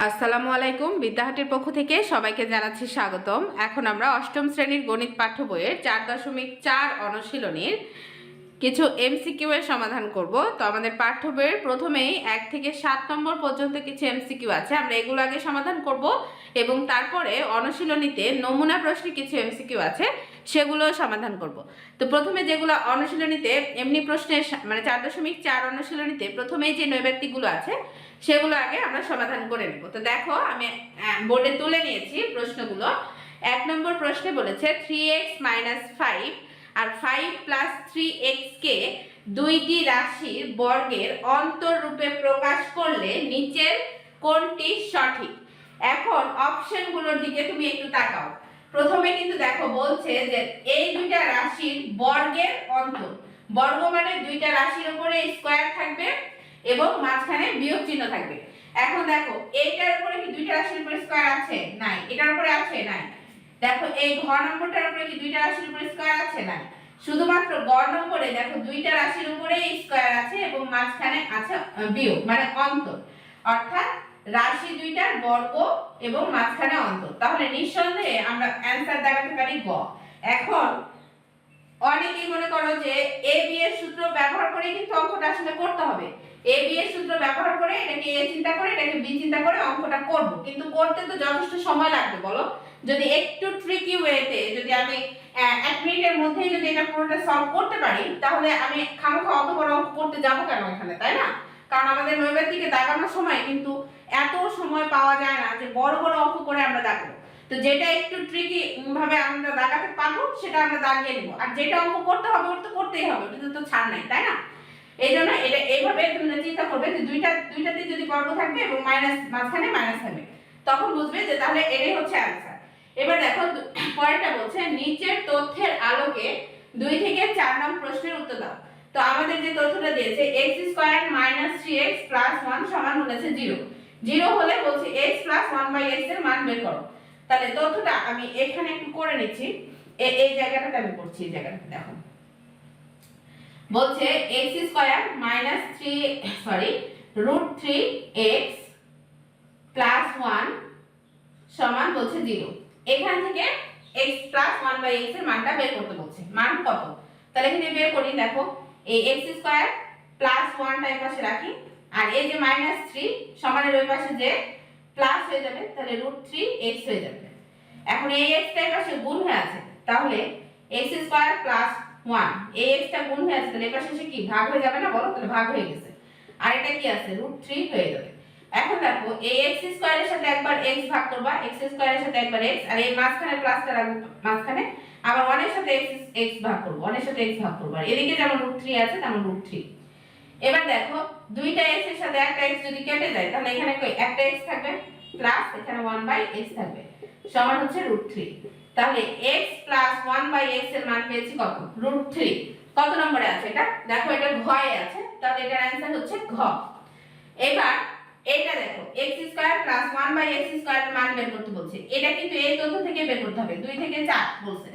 আসসালামু আলাইকুম। বিদ্যাহাটির পক্ষ থেকে সবাইকে জানাচ্ছি স্বাগতম। এখন আমরা অষ্টম শ্রেণীর গণিত পাঠ্য বইয়ের 4.4 অনুশীলনীর কিছু এমসিকিউ এর সমাধান করব। তো আমাদের পাঠ্য বইয়ের প্রথমেই 1 থেকে 7 নম্বর পর্যন্ত কিছু এমসিকিউ আছে, আমরা এগুলো আগে সমাধান করব এবং তারপরে অনুশীলনীতে নমুনা প্রশ্নে কিছু এমসিকিউ আছে সেগুলো সমাধান করব। তো প্রথমে যেগুলো অনুশীলনীতে এমনি প্রশ্নের মানে 4.4 অনুশীলনীতে প্রথমেই যে নৈর্ব্যক্তিকগুলো আছে সেগুলো আগে আমরা সমাধান করে নেব। তো দেখো আমি বোর্ডে তুলে নিয়েছি প্রশ্নগুলো। 1 নম্বর প্রশ্নে বলেছে 3x - 5 আর 5 + 3x কে দুইটি রাশির বর্গের অন্তররূপে প্রকাশ করলে নিচের কোনটি সঠিক। এখন অপশনগুলোর দিকে তুমি একটু তাকাও। প্রথমে কিন্তু দেখো বলছে যে এই দুইটা রাশির বর্গের অন্তর, বর্গ মানে দুইটা রাশির উপরে স্কয়ার থাকবে এবং মাঝখানে বিয়োগ চিহ্ন থাকবে। এখন দেখো এইটার উপরে কি দুইটা রাশির উপরে স্কয়ার আছে? নাই। এটার উপরে আছে? নাই। দেখো এই ঘ নম্বরটার উপরে কি দুইটা রাশির উপরে স্কয়ার আছে? নাই। শুধুমাত্র গ নম্বরে দেখো দুইটা রাশির উপরে স্কয়ার আছে এবং মাঝখানে আছে বিয়োগ মানে অন্তর, অর্থাৎ রাশি দুইটার বর্গ এবং মাঝখানে অন্তর। তাহলে নিঃসন্দেহে আমরা অ্যানসার দেখাতে পারি গ। এখন অনেকেই মনে করো যে এ বি এর সূত্র ব্যবহার করে কিন্তু অঙ্কটা আসলে করতে হবে। এ বি এর সূত্র ব্যবহার করে এটাকে এ চিন্তা করে এটাকে বি চিন্তা করে অঙ্কটা করব, কিন্তু করতে তো যথেষ্ট সময় লাগবে। বলো, যদি একটু ট্রিকি ওয়েতে যদি আমি 1 মিনিটের মধ্যেই যদি এটা পুরোটা সলভ করতে পারি তাহলে আমি খামখা অত বড় অঙ্ক করতে যাব কেন এখানে, তাই না? কারণ আমাদের নৈর্ব্যক্তিকে দাগানোর সময় কিন্তু এত সময় পাওয়া যায় না যে বড় বড় অঙ্ক করে আমরা দাগাবো। তো যেটা একটু ট্রিকি ভাবে আমরা দাগাতে পারবো সেটা আমরা দাগিয়ে নেব, আর যেটা অঙ্ক করতে হবে ওটা তো করতেই হবে, ওটা তো ছাড় নাই, তাই না? এই জন্য এটা এইভাবে তোমরা চিন্তা করবে যে দুইটাতে যদি বর্গ থাকবে এবং মাইনাস মাঝখানে মাইনাস থাকবে তখন বুঝবে যে তাহলে এটাই হচ্ছে অ্যানসার। এবার দেখো পরেরটা বলছে নিচের তথ্যের আলোকে 2 থেকে 4 নং প্রশ্নের উত্তর দাও। তো আমাদের যে তথ্যটা দিয়েছে x² - 3x + 1 সমান বলেছে 0। 0 হলে বলছে x + 1/x এর মান বের করো। তাহলে তথ্যটা আমি এখানে একটু করে নিচ্ছি, এই জায়গাটাতে আমি করছি। এই জায়গাটা দেখো বলছে x² - 3x + 1 সমান বলছে 0। এখান থেকে x + 1/x এর মানটা বের করতে বলছে। মান কত? তাহলে এখানে বের করি। দেখো এই x² + 1 টা এই পাশে রাখি, আর এই যে -3 সমানের ওই পাশে যে প্লাস হয়ে যাবে, তাহলে √3x হয়ে যাবে। এখন এই x টা এই পাশে গুণ হয়ে আছে, তাহলে x² + 1 এই x টা গুণ হয়ে আছে, তাহলে এই পাশে এসে কি ভাগ হয়ে যাবে না? বলো, তাহলে ভাগ হয়ে গেছে। আর এটা কি আছে? √3 হয়ে যাবে। এখন দেখো এই x² এর সাথে একবার x ভাগ করবা, x² এর সাথে একবার x, আর এই মাঝখানে প্লাসটা রাখবো মাঝখানে, আবার 1 এর সাথে x ভাগ করব, 1 এর সাথে x ভাগ করব, আর এদিকে যেমন √3 আছে তেমন √3। এবার দেখো দুইটা x এর সাথে একটা x যদি কেটে যায় তাহলে এখানে কই একটা x থাকবে প্লাস এখানে 1/x থাকবে সমান হচ্ছে √3। তাহলে x + 1/x এর মান পেয়েছি কত? √3। কত নম্বরে আছে এটা? দেখো এটা ঘয়ে আছে, তাহলে এটার অ্যানসার হচ্ছে ঘ। এবার এটা দেখো x² + 1/x² এর মান বের করতে বলছে। এটা কিন্তু এই তথ্য থেকে বের করতে হবে, 2 থেকে 4 বলছে।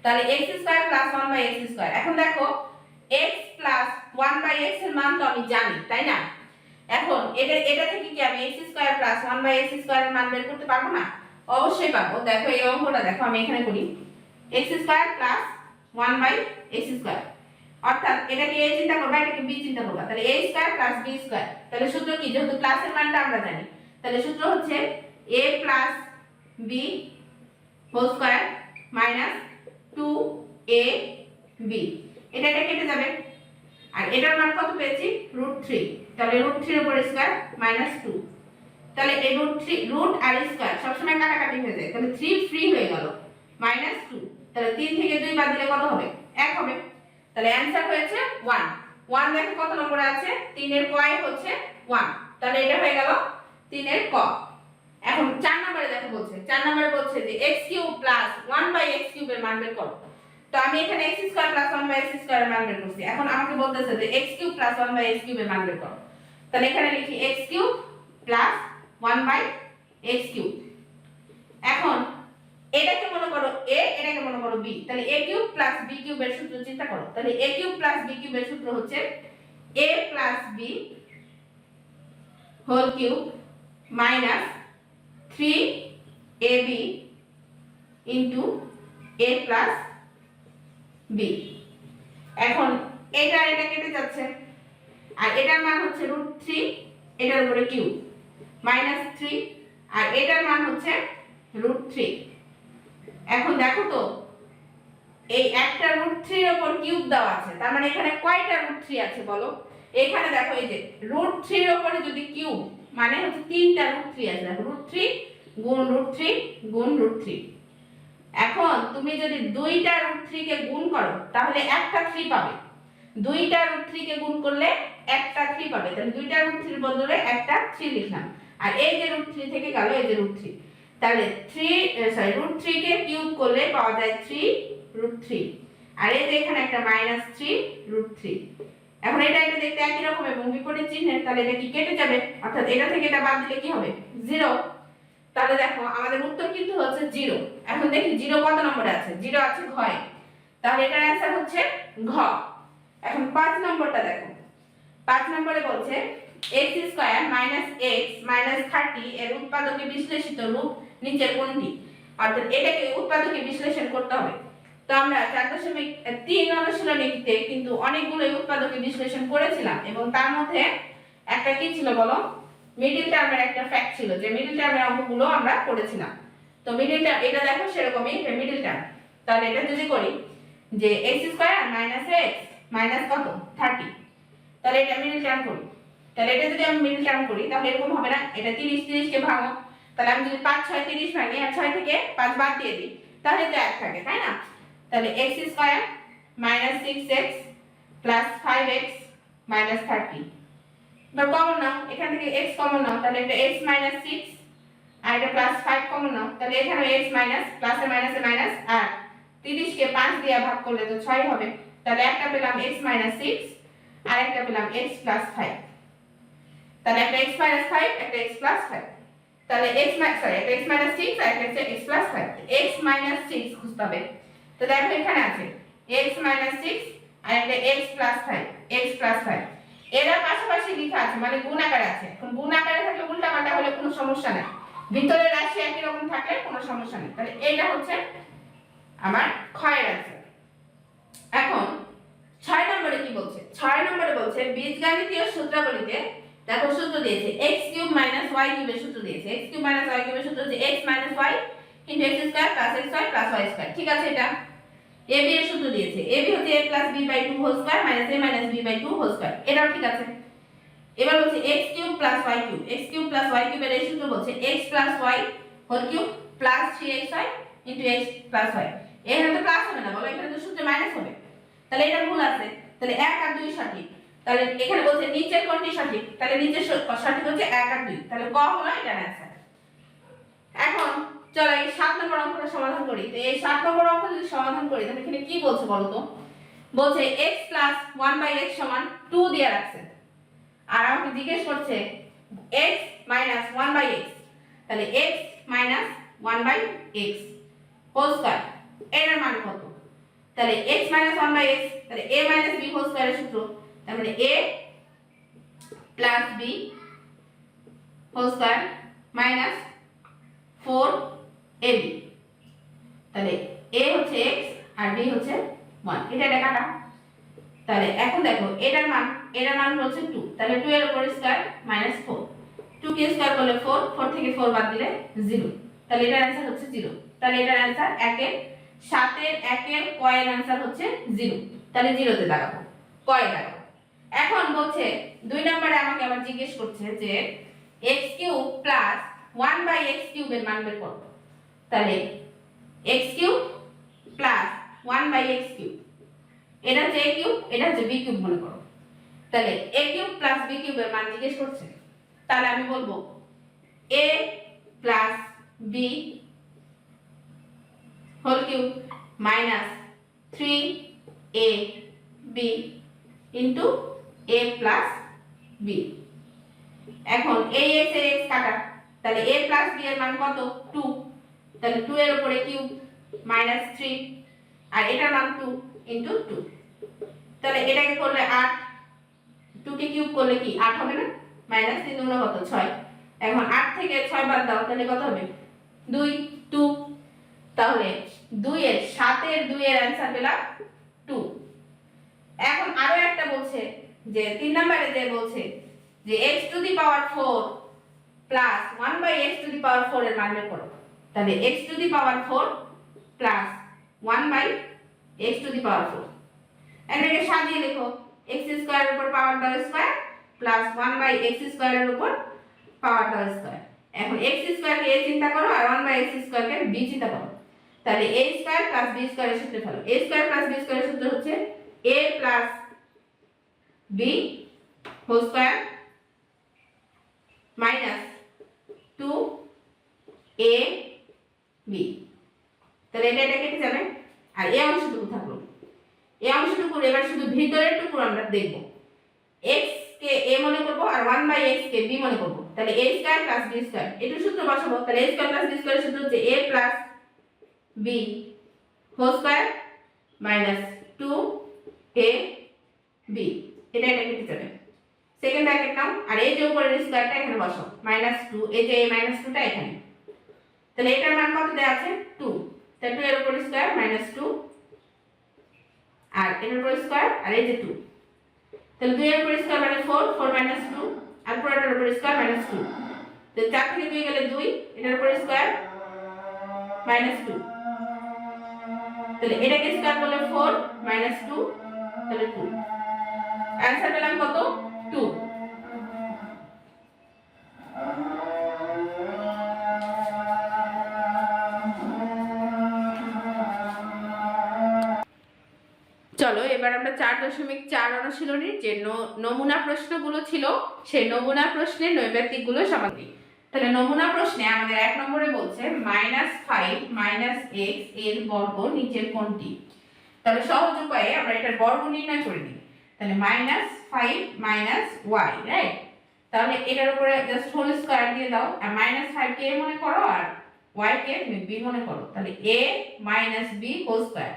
তাহলে x² + 1/x²। এখন দেখো x + 1/x এর মান তো আমি জানি, তাই না? এখন এটা থেকে কি আমি x² + 1/x² এর মান বের করতে পারবো না? অবশ্যই পারবো। দেখো এই অঙ্কটা দেখো আমি এখানে করি, x² + 1/x², অর্থাৎ এটাকে a চিন্তা করবা, এটাকে b চিন্তা করবা, তাহলে a² + b²। তাহলে সূত্র কি? যেহেতু প্লাসের মানটা আমরা জানি, তাহলে সূত্র হচ্ছে a + b² - 2ab। এটা কেটে যাবে, আর এটার মান কত পেয়েছি? √3। তাহলে √3 এর উপর স্কয়ার -2, তাহলে এই √3 আর স্কয়ার সবসময় কাটাকাটি হয়ে যায়, তাহলে 3 ফ্রি হয়ে গেল -2। তাহলে 3 থেকে 2 বাদ দিলে কত হবে? 1 হবে। তাহলে অ্যানসার হয়েছে 1। 1 দেখো কত নম্বরে আছে? 3 এর ক এ হচ্ছে 1, তাহলে এটা হয়ে গেল 3 এর ক। এখন 4 নম্বরে দেখো বলছে, 4 নম্বরে বলছে যে x³ + 1/x³ এর মান বের করো। তো আমি এখানে x² + 1/x² এর মান বের করছি। এখন আমাকে বলতেছে যে x³ + 1/x³ এর মান বের করো। তাহলে এখানে লিখি x³ + 1/x³। এখন এটাকে মনে করো a, এটাকে মনে করো b, তাহলে a³ + b³ এর সূত্র চিন্তা করো। তাহলে a³ + b³ এর সূত্র হচ্ছে a + b² - 3ab into a plus b। এখন এটা এটা কেটে যাচ্ছে, আর এটার মান হচ্ছে √3, এটার উপরে কিউব -3, আর এটার মান হচ্ছে √3। এখন দেখো তো এই একটা √3 এর উপর কিউব দেওয়া আছে, তার মানে এখানে কয়টা √3 আছে বলো? এখানে দেখো এই যে √3 এর উপরে যদি কিউব মানে হচ্ছে তিনটা √3 আছে, দেখো √3 গুণ √3 গুণ √3। এখন তুমি যদি দুইটা √3 কে গুণ করো তাহলে একটা 3 পাবে, দুইটা √3 কে গুণ করলে একটা 3 পাবে, তাহলে দুইটা √3 এর বদলে একটা 3 লিখলাম, আর এই যে √3 থেকে গেল এই যে √3, তাহলে √3 কে কিউব করলে পাওয়া যায় 3√3, আর এই যে এখানে একটা -3√3। এখন এটা এটা দেখতে একই রকম এবং বিপরীত চিহ্নের, তাহলে এটা কি কেটে যাবে, অর্থাৎ এটা থেকে এটা বাদ দিলে কি হবে 0। তাহলে দেখো আমাদের উত্তর কিন্তু হচ্ছে 0। এখন দেখি 0 কত নম্বরে আছে, 0 আছে ঘয়ে, তাহলে এটার অ্যানসার হচ্ছে ঘ। এখন 5 নম্বরটা দেখো, 5 নম্বরে বলছে x² - x - 30 এর উৎপাদকে বিশ্লেষিত রূপ নিচের কোনটি, অর্থাৎ এটাকে উৎপাদকে বিশ্লেষণ করতে হবে। তো আমরা 4.3 অনুশীলনীতে কিন্তু অনেকগুলো উৎপাদকে বিশ্লেষণ করেছিলাম, এবং তার মধ্যে একটা কি ছিল বলো, মিডল টার্মের একটা ফ্যাক্ট ছিল, যে মিডল টার্মের অঙ্কগুলো আমরা করেছিলাম। তো মিডল টার্ম এটা দেখো সেরকমই মিডল টার্ম। তাহলে এটা যদি করি যে x² - x মাইনাস কত 30, তাহলে এটা মিডল টার্ম করি, তাহলে এটা যদি আমি মিডল টার্ম করি তাহলে এরকম হবে না, এটা 30 কে ভাঙো, তাহলে আমি যদি 5 6 30 ভাঙি আর 6 থেকে 5 বাদ দিয়ে দিই তাহলে তো 1 থাকে, তাই না? তাহলে x² - 6x + 5x - 30, এবার কমন নাও, এখান থেকে x কমন নাও, তাহলে এটা x - 6 আর এটা +5 কমন নাও, তাহলে এখানে x মাইনাস প্লাসে মাইনাসে মাইনাস, আর 30 কে 5 দিয়ে ভাগ করলে তো 6 হবে, তাহলে একটা পেলাম x - 6 আর একটা পেলাম x + 5, তাহলে একটা x - 5 একটা x + 5, তাহলে একটা x - 6 আর একটা x + 5, x - 6 খুঁজতে হবে। তো দেখো এখানে আছে x - 6 আর একটা x + 5, x + 5, এরা পাশাপাশি লেখা আছে মানে গুণ আকারে আছে। এখন গুণ আকারে থাকলে উল্টা পাল্টা হলে কোনো সমস্যা নাই, ভিতরে রাশি একই রকম থাকলে কোনো সমস্যা নেই। তাহলে এইটা হচ্ছে আমার ক্ষয়ের অ্যানসার। এখন 6 নম্বরে কি বলছে, 6 নম্বরে বলছে বীজগণিতীয় সূত্রাবলীতে দেখো সূত্র দিয়েছে x³ - y³ এর সূত্র দিয়েছে, x³ - y³ এর সূত্র হচ্ছে x - y * x² + xy + y², ঠিক আছে? এটা ab এর সূত্র দিয়েছে, ab হচ্ছে a + b/2 2 - a - b/2 2, এটাও ঠিক আছে। এবার বলছে x³ + y³ x³ + y³ এর এই সূত্র বলছে x + y whole cube plus 3xy x + y, এখানে তো প্লাস হবে না বলো, এখানে তো সূত্রে মাইনাস হবে, তাহলে এটা ভুল আছে, তাহলে 1 আর 2 সঠিক। তাহলে এখানে বলছে নিচের কোনটি সঠিক, তাহলে নিচের সঠিক হচ্ছে 1 আর 2, তাহলে ক হলো এটা অ্যানসার। এখন চলো এই 7 নম্বর অঙ্কটা সমাধান করি। তো এই 7 নম্বর অঙ্ক যদি সমাধান করি তাহলে এখানে কি বলছে বলো তো, বলছে x + 1/x = 2 দিয়ে রাখছে, আর আমাকে জিজ্ঞেস করছে x - 1/x, তাহলে x - 1/x হোল স্কয়ার এর মান কত, তাহলে x - 1/x, তাহলে a - b হোল স্কয়ারের সূত্র, তার মানে a + b whole square minus 4ab, তাহলে a হচ্ছে x আর b হচ্ছে 1, এটা কাটা। তাহলে এখন দেখো এটার মান হচ্ছে 2, তাহলে 2 এর উপর স্কয়ার -4, 2 কে স্কয়ার করলে 4, 4 থেকে 4 বাদ দিলে 0, তাহলে এটার অ্যানসার হচ্ছে 0। তাহলে এটার অ্যানসার 1 এর 7 এর 1 এর ক এর অ্যানসার হচ্ছে 0, তাহলে 0 তে দাঁড়াবো, ক এ দাঁড়াবো। এখন বলছে 2 নম্বরে আমাকে আবার জিজ্ঞেস করছে যে x³ + 1/x³ এর মান বের করো, তাহলে x³ + 1/x³, এটা হচ্ছে a³ এটা হচ্ছে b³ মনে করো, তাহলে a³ + b³ এর মান জিজ্ঞেস করছে, তাহলে আমি বলবো a + b whole cube minus 3ab into a + b। এখন এই x এর x কাটা, তাহলে a + b এর মান কত 2, তাহলে 2 এর উপরে কিউব -3 আর এটার মান 2 ইনটু 2, তাহলে এটাকে করলে 8, 2 কে কিউব করলে কি 8 হবে না, -3 × 2 কত 6, এখন 8 থেকে 6 বাদ দাও, তাহলে কত হবে 2 2। তাহলে 2 এর 7 এর 2 এর आंसर পেলাম 2। এখন আরো একটা বলছে যে 3 নম্বরে যে বলছে যে x to the power 4 plus 1/x to the power 4 এর মান বের করো। তাহলে x to the power 4 plus 1/x to the power 4, এটাকে সাজিয়ে লিখো x স্কয়ার এর উপর পাওয়ার দাও স্কয়ার প্লাস 1/x স্কয়ার এর উপর পাওয়ার দাও স্কয়ার। এখন x স্কয়ার কে a চিন্তা করো আর 1/x স্কয়ার কে b চিন্তা করো। তাহলে a square plus b square এর সূত্র ফেলো। a square plus b square এর সূত্র হচ্ছে a plus b whole square minus 2ab। তাহলে এটা কেটে যাবে আর এই অংশটুকু থাকলো। এই অংশটুকু এবার শুধু ভিতরের টুকু আমরা দেখব। x কে a মনে করব আর 1/x কে b মনে করব। তাহলে a square plus b square এটা সূত্র বসাবো। তাহলে a square plus b square সূত্র হচ্ছে a plus b whole square minus 2ab। এটা কেটে যাবে। সেকেন্ড ব্র্যাকেট নাও আর এই যে উপরের স্কয়ারটা এখানে বসাও -2, এই যে -2টা এখানে। তাহলে এটার মান কত দেয়া আছে 2। তাহলে 2 এর উপর স্কয়ার -2 আর এর উপর স্কয়ার আর এই যে 2। তাহলে 2 এর উপর স্কয়ার মানে 4, 4 - 2 আর পুরোটার উপর স্কয়ার -2। তো 4 থেকে 2 গেলে 2, এটার উপর স্কয়ার -2। তাহলে এটাকে স্কয়ার করলে 4 - 2 তাহলে 2। आंसर পেলাম কত 2। চলো এবার আমরা 4.4 অনুশীলনীর যে নমুনা প্রশ্নগুলো ছিল সেই নমুনা প্রশ্নের নৈর্ব্যক্তিকগুলো সমাধান করি। তাহলে নমুনা প্রশ্নে আমাদের 1 নম্বরে বলছে -5 - x এর বর্গ নিচের কোনটি। তাহলে সহজ উপায়ে আমরা এটার বর্গ নির্ণয় করে নিই। তাহলে -5 - y, রাইট। তাহলে এটার উপরে জাস্ট হোল স্কয়ার দিয়ে দাও আর -5 কে a মনে করো আর y কে তুমি b মনে করো। তাহলে a - b হোল স্কয়ার।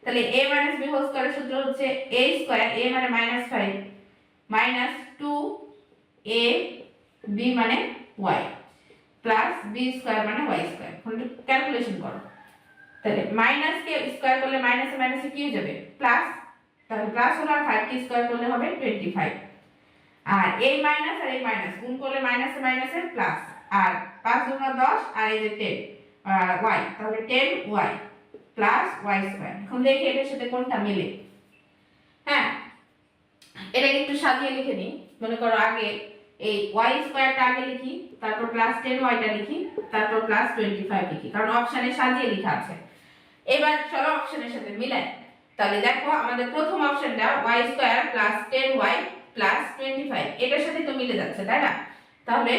তাহলে a - b হোল স্কয়ারের সূত্র হচ্ছে a স্কয়ার, a মানে -5 মাইনাস 2a b মানে y প্লাস b স্কয়ার মানে y স্কয়ার। এখন ক্যালকুলেশন করো। তাহলে মাইনাস কে স্কয়ার করলে মাইনাসে মাইনাসে কি হয়ে যাবে প্লাস। তাহলে প্লাস হলো আর 5 কে স্কয়ার করলে হবে 25 আর এই মাইনাস আর এই মাইনাস গুণ করলে মাইনাসে মাইনাসে প্লাস আর 5 × 10 আর এই যে 10 y, তাহলে 10y প্লাস y স্কয়ার। এখন দেখি এটার সাথে কোনটা মিলে। হ্যাঁ, এটাকে একটু সাজিয়ে লিখে নিই। মনে করো আগে এই y স্কয়ারটা আগে লিখি, তারপর প্লাস 10y টা লিখি, তারপর প্লাস 25 লিখি, কারণ অপশনে সাজিয়ে লেখা আছে। এবার চলো অপশনের সাথে মিলাই। তাহলে দেখো আমাদের প্রথম অপশনটা y square plus 10y plus 25 এটার সাথে তো মিলে যাচ্ছে, তাই না? তাহলে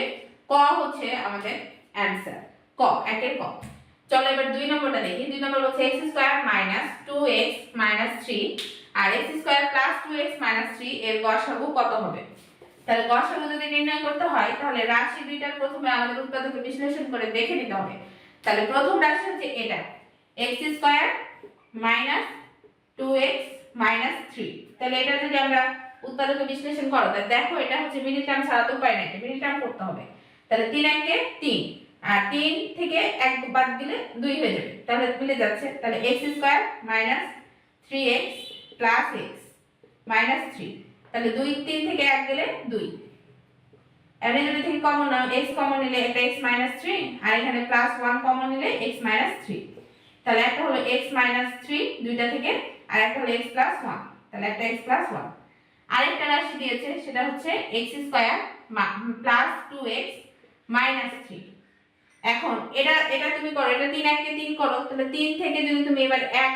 ক হচ্ছে আমাদের অ্যানসার, ক, একের ক। চলো এবার 2 নম্বরটা দেখি। 2 নম্বর হচ্ছে x square minus 2x minus 3 আর x square plus 2x minus 3 এর গসাগু কত হবে। তাহলে গসাগু যদি নির্ণয় করতে হয় তাহলে রাশি দুইটার প্রথমে আমাদের উৎপাদকে বিশ্লেষণ করে দেখে নিতে হবে। তাহলে প্রথম রাশি হচ্ছে এটা x square minus 2x minus 3। তাহলে এটা যদি আমরা উৎপাদকে বিশ্লেষণ করো তাহলে দেখো এটা হচ্ছে মিডল টার্ম ছাড়া তো উপায় নাই, মিডল টার্ম করতে হবে। তাহলে 3 একে 3 আর 3 থেকে 1 বাদ দিলে 2 হয়ে যাবে, তাহলে মিলে যাচ্ছে। তাহলে x square minus 3x plus x minus 3। তাহলে 2 3 থেকে 1 গেলে 2। এর যদি থেকে কমন নাও x কমন নিলে একটা x মাইনাস 3 আর এখানে প্লাস 1 কমন নিলে x মাইনাস 3। তাহলে একটা হলো x মাইনাস 3 দুইটা থেকে আর একটা হলো x প্লাস 1, তাহলে একটা x প্লাস 1। আরেকটা রাশি দিয়েছে সেটা হচ্ছে x square plus 2x minus 3। এখন এটা তুমি করো, এটা 3 1 কে 3 করো, তাহলে 3 থেকে যদি তুমি এবার 1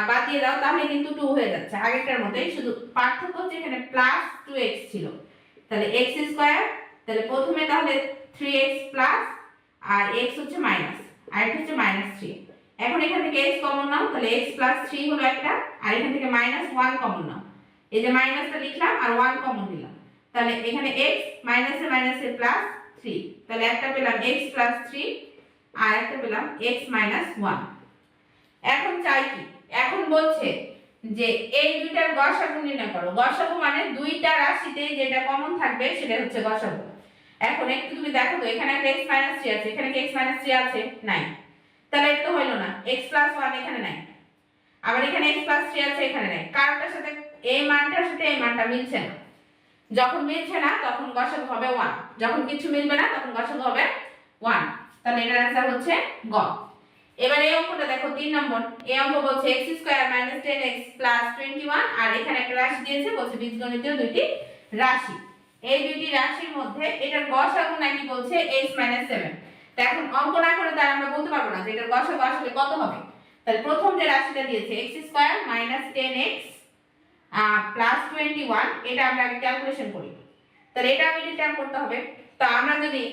বাদ দিয়ে দাও তাহলে কিন্তু 2 হয়ে যাচ্ছে আগেরটার মতোই, শুধু পার্থক্য হচ্ছে এখানে প্লাস 2x ছিল। তাহলে x স্কয়ার, তাহলে প্রথমে তাহলে 3x প্লাস আর x হচ্ছে মাইনাস আর এটা হচ্ছে মাইনাস 3। এখন এখান থেকে x কমন নাও, তাহলে x প্লাস 3 হলো একটা আর এখান থেকে মাইনাস 1 কমন নাও। এই যে মাইনাসটা লিখলাম আর 1 কমন দিলাম, তাহলে এখানে x মাইনাসে মাইনাসে প্লাস 3, তাহলে একটা পেলাম x প্লাস 3 আর একটা পেলাম x মাইনাস 1। এখন চাই কি, এখন বলছে যে এই দুইটার গসাগু নির্ণয় করো। গসাগু মানে দুইটা রাশিতে যেটা কমন থাকবে সেটা হচ্ছে গসাগু। এখন একটু তুমি দেখো তো এখানে একটা x - 3 আছে, এখানে কি x - 3 আছে? নাই। তাহলে এটা তো হইলো না। x + 1 এখানে নাই, আবার এখানে x + 3 আছে, এখানে নাই। কারণটার সাথে এই মানটার সাথে এই মানটা মিলছে না। যখন মিলছে না তখন গসাগু হবে 1, যখন কিছু মিলবে না তখন গসাগু হবে 1। তাহলে এটার आंसर হচ্ছে গ। এবার এই অঙ্কটা দেখো 3 নম্বর। এই অঙ্ক বলছে x² - 10x + 21, আর এখানে একটা রাশি দিয়েছে, বলছে বীজগণিতীয় দুইটি রাশি। এই দুইটি রাশির মধ্যে এটার গসাগু নাকি বলছে x - 7। তো এখন অঙ্ক না করে তার আমরা বলতে পারবো না যে এটার গসাগু আসলে কত হবে। তাহলে প্রথম যে রাশিটা দিয়েছে x² - 10x + 21, এটা আমরা আগে ক্যালকুলেশন করি। তাহলে এটা আমি রিটার্ন করতে হবে। তো আমরা যদি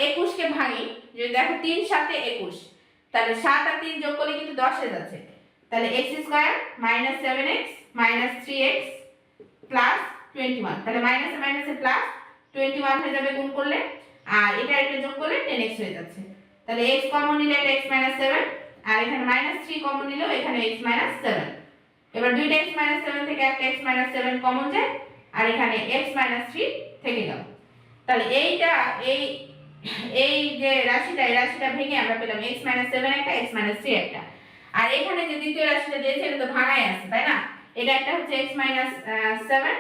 21 কে ভাঙি, যদি দেখো 3 × 7 = 21, তাহলে 7 আর 3 যোগ করলে কিন্তু 10 হয়ে যাচ্ছে। তাহলে x² - 7x - 3x + 21, তাহলে মাইনাসে মাইনাসে প্লাস 21 হয়ে যাবে গুণ করলে, আর এটা যোগ করলে 10x হয়ে যাচ্ছে। তাহলে x কমন নিলে এটা x - 7, আর এখানে -3 কমন নিলেও এখানে x - 7। এবার দুইটা x - 7 থেকে একটা x - 7 কমন যায়, আর এখানে x - 3 থেকে গেল। তাহলে এইটা এই যে রাশিটা, এই রাশিটা ভেঙে আমরা পেলাম x - 7 একটা, x - 3 একটা। আর এখানে যে দ্বিতীয় রাশিটা দিয়েছে এটা তো ভাঙাই আছে, তাই না? এটা একটা হচ্ছে x - 7,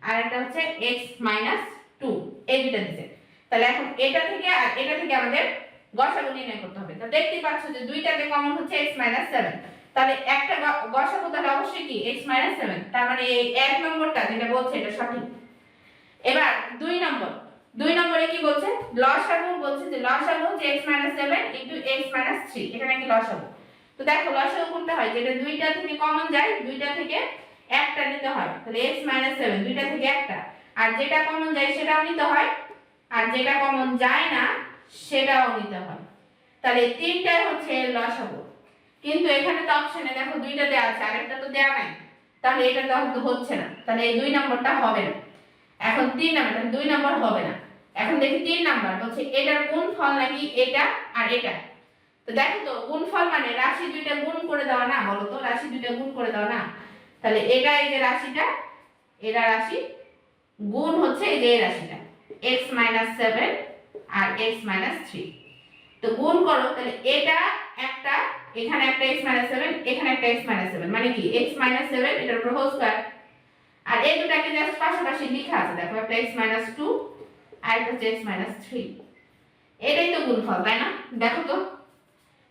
আর একটা হচ্ছে x - 2, এই দুটো দিয়েছে। তাহলে এখন এটা থেকে আর এটা থেকে আমাদের গসাগু নির্ণয় করতে হবে। তো দেখতেই পাচ্ছ যে দুইটাতে কমন হচ্ছে x - 7, তাহলে একটা গসাগু তাহলে অবশ্যই কি x - 7। তার মানে এই এক নম্বরটা যেটা বলছে এটা সঠিক। এবার 2 নম্বরে কি বলছে? লসাগু বলছে যে লসাগু যে x - 7 * x - 3, এটা নাকি লসাগু। তো দেখো লসাগু কোনটা হয়, যেটা দুইটা থেকে কমন যায়, দুইটা থেকে একটা নিতে হয়। তাহলে x - 7 দুইটা থেকে একটা, আর যেটা কমন যায় সেটাও নিতে হয়, আর যেটা কমন যায় না সেটাও নিতে হয়। তাহলে তিনটাই হচ্ছে এর লসাগু। কিন্তু এখানে তো অপশনে দেখো দুইটা দেয়া আছে, আরেকটা তো দেয়া নাই, তাহলে এটা তো হচ্ছে না। তাহলে এই 2 নম্বরটা হবে না। এখন 3 নম্বর, তাহলে 2 নম্বর হবে না। এখন দেখি 3 নাম্বার বলছে এটার গুণফল নাকি এটা আর এটা। তো দেখো তো গুণফল মানে রাশি দুইটা গুণ করে দেওয়া না, বলো তো রাশি দুইটা গুণ করে দেওয়া না। তাহলে এটা এই যে রাশিটা, এটা রাশি গুণ হচ্ছে এই যে এই রাশিটা x - 7 আর x - 3। তো গুণ করো, তাহলে এটা একটা, এখানে একটা x - 7, এখানে একটা x - 7, মানে কি x - 7 এটার উপর হোল স্কয়ার। আর এই দুটাকে জাস্ট পাশাপাশি লেখা আছে, দেখো একটা x - 2 আর একটা হচ্ছে x - 3। এটাই তো গুণফল, তাই না? দেখো তো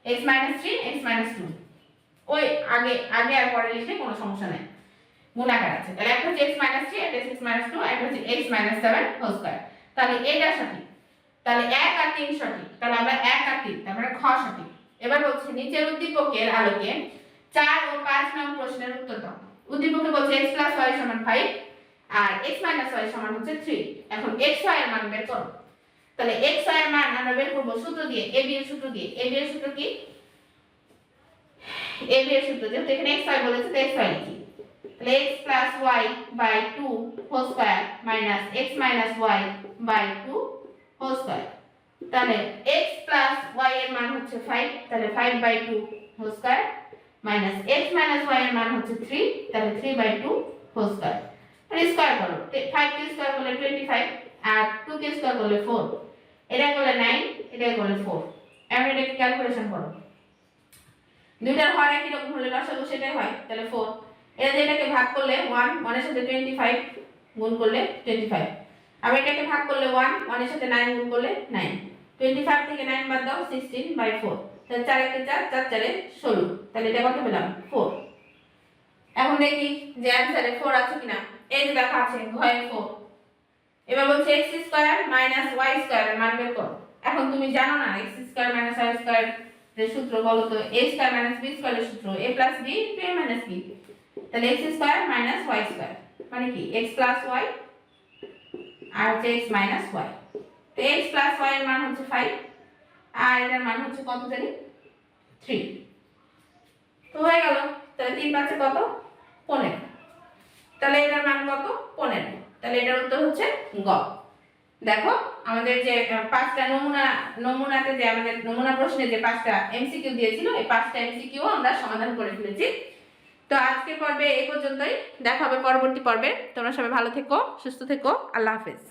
x - 3 x - 2, ওই আগে আগে আর পরে লিখলে কোনো সমস্যা নাই, গুণাকার আছে। তাহলে একটা হচ্ছে x - 3, একটা x - 2, আর একটা হচ্ছে x - 7 হোল স্কয়ার। তাহলে এটা সঠিক। তাহলে 1 আর 3 সঠিক। তাহলে আমরা 1 আর 3, তারপরে খ সঠিক। এবার বলছে নিচের উদ্দীপকের আলোকে 4 ও 5 নং প্রশ্নের উত্তর দাও। উদ্দীপকে বলছে x + y = 5 আর x - y = হচ্ছে 3। এখন x y এর মান বের করো। তাহলে x y এর মান আমরা বের করব সূত্র দিয়ে, ab এর সূত্র দিয়ে। ab এর সূত্র কি? ab এর সূত্র, যেহেতু এখানে x y বলেছে তাই x y লিখি। তাহলে x + y/2 whole square minus x - y/2 whole square. তাহলে x + y এর মান হচ্ছে 5, তাহলে 5/2 whole square minus x - y এর মান হচ্ছে 3, তাহলে 3/2 হোল স্কয়ার। মানে স্কয়ার করো, 5 কে স্কয়ার করলে 25, আর 2 কে স্কয়ার করলে 4, এটা করলে 9, এটা করলে 4। এখন এটাকে ক্যালকুলেশন করো। দুইটার হর একই রকম হলে লসাগু সেটাই হয়, তাহলে 4। এটা এটাকে ভাগ করলে 1, 1 এর সাথে 25 গুণ করলে 25। আবার এটাকে ভাগ করলে 1, 1 এর সাথে 9 গুণ করলে 9। 25 থেকে 9 বাদ দাও, 16/4। তাহলে 4 × 4 = 4, 4 = 16। তাহলে এটা কত পেলাম? 4। এখন দেখি যে অ্যানসারে 4 আছে কিনা। এই যে দেখা আছে ঘয়ে 4। এবার বলছে x² - y² এর মান বের করো। এখন তুমি জানো না x² - y² এর সূত্র, বলো তো a² - b² এর সূত্র a + b * a - b। তাহলে x² - y² মানে কি x + y আর হচ্ছে x - y। তো x + y এর মান হচ্ছে 5, আর এটার মান হচ্ছে কত জানি 3। তো হয়ে গেল। তাহলে 3 × 5 কত? 15। তাহলে এটার মান কত? 15। তাহলে এটার উত্তর হচ্ছে গ। দেখো আমাদের যে 5টা নমুনাতে যে আমাদের নমুনা প্রশ্নে যে 5টা এমসিকিউ দিয়েছিল, এই 5টা এমসিকিউ আমরা সমাধান করে ফেলেছি। তো আজকের পর্বে এই পর্যন্তই, দেখা হবে পরবর্তী পর্বে। তোমরা সবাই ভালো থেকো, সুস্থ থেকো, আল্লাহ হাফেজ।